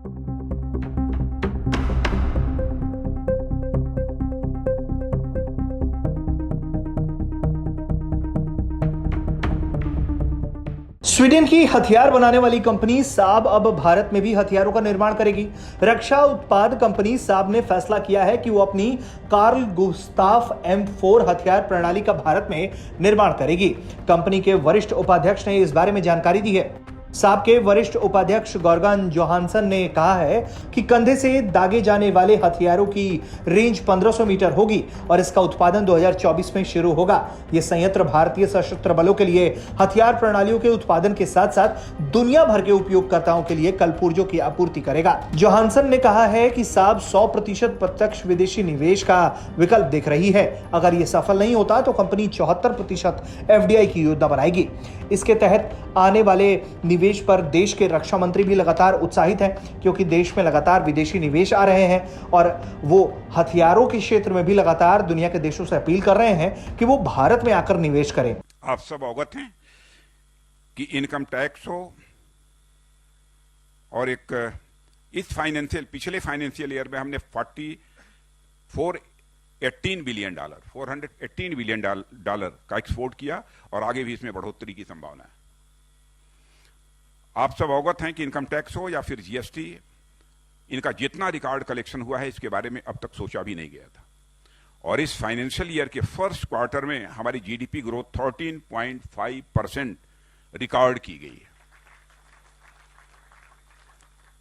Sweden की हथियार बनाने वाली कंपनी साब अब भारत में भी हथियारों का निर्माण करेगी। रक्षा उत्पाद कंपनी साब ने फैसला किया है कि वो अपनी कार्ल गुस्ताफ M4 हथियार प्रणाली का भारत में निर्माण करेगी। कंपनी के वरिष्ठ उपाध्यक्ष ने इस बारे में जानकारी दी है। साब के वरिष्ठ उपाध्यक्ष गॉर्गन जोहानसन ने कहा है कि कंधे से दागे जाने वाले हथियारों की रेंज 1500 मीटर होगी और इसका उत्पादन 2024 में शुरू होगा। यह संयंत्र भारतीय सशस्त्र बलों के लिए हथियार प्रणालियों के उत्पादन के साथ साथ दुनिया भर के उपयोगकर्ताओं के लिए कलपुर्जों की आपूर्ति करेगा। जोहानसन ने कहा है कि साब 100% प्रत्यक्ष विदेशी निवेश का विकल्प देख रही है। अगर यह सफल नहीं होता तो कंपनी 74% FDI की योजना बनाएगी। इसके तहत आने वाले निवेश पर देश के रक्षा मंत्री भी लगातार उत्साहित हैं, क्योंकि देश में लगातार विदेशी निवेश आ रहे हैं और वो हथियारों के क्षेत्र में भी लगातार दुनिया के देशों से अपील कर रहे हैं कि वो भारत में आकर निवेश करें। आप सब अवगत हैं कि इनकम टैक्स हो और एक इस पिछले फाइनेंशियल ईयर में हमने 418 बिलियन डॉलर का एक्सपोर्ट किया और आगे भी इसमें बढ़ोतरी की संभावना है। आप सब अवगत हैं कि इनकम टैक्स हो या फिर GST, इनका जितना रिकॉर्ड कलेक्शन हुआ है इसके बारे में अब तक सोचा भी नहीं गया था। और इस फाइनेंशियल ईयर के फर्स्ट क्वार्टर में हमारी GDP ग्रोथ 13.5% रिकॉर्ड की गई है।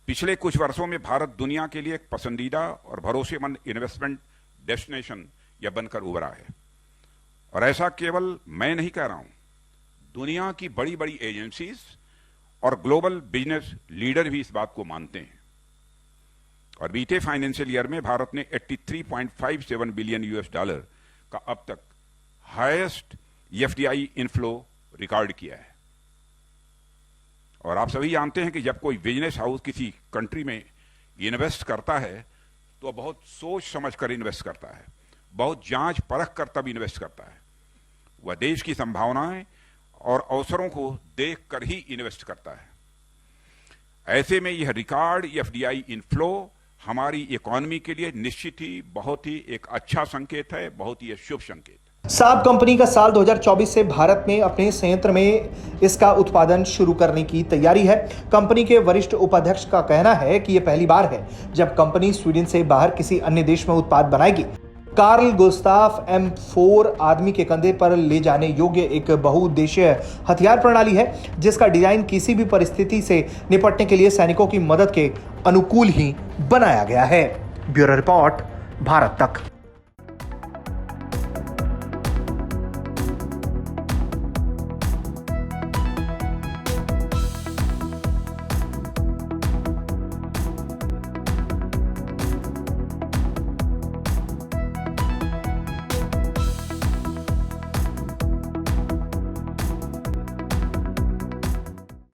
पिछले कुछ वर्षों में भारत दुनिया के लिए एक पसंदीदा और भरोसेमंद इन्वेस्टमेंट डेस्टिनेशन या बनकर उभरा है। और ऐसा केवल मैं नहीं कह रहा हूं, दुनिया की बड़ी बड़ी एजेंसीज और ग्लोबल बिजनेस लीडर भी इस बात को मानते हैं। और बीते फाइनेंशियल ईयर में भारत ने 83.57 बिलियन US$ का अब तक हाईएस्ट FDI इनफ्लो रिकॉर्ड किया है। और आप सभी जानते हैं कि जब कोई बिजनेस हाउस किसी कंट्री में इन्वेस्ट करता है तो बहुत सोच समझ कर इन्वेस्ट करता है, बहुत जांच परख कर तब इन्वेस्ट करता है। वह देश की संभावनाएं और अवसरों को देखकर ही इन्वेस्ट करता है। ऐसे में यह रिकॉर्ड FDI इनफ्लो हमारी इकोनॉमी के लिए निश्चित ही बहुत ही एक अच्छा संकेत है, बहुत ही शुभ संकेत। साब कंपनी का साल 2024 से भारत में अपने संयंत्र में इसका उत्पादन शुरू करने की तैयारी है। कंपनी के वरिष्ठ उपाध्यक्ष का कहना है कि यह पहली बार है जब कंपनी स्वीडन से बाहर किसी अन्य देश में उत्पाद बनाएगी। कार्ल गुस्ताफ M4 आदमी के कंधे पर ले जाने योग्य एक बहुउद्देशीय हथियार प्रणाली है, जिसका डिजाइन किसी भी परिस्थिति से निपटने के लिए सैनिकों की मदद के अनुकूल ही बनाया गया है। ब्यूरो रिपोर्ट, भारत तक।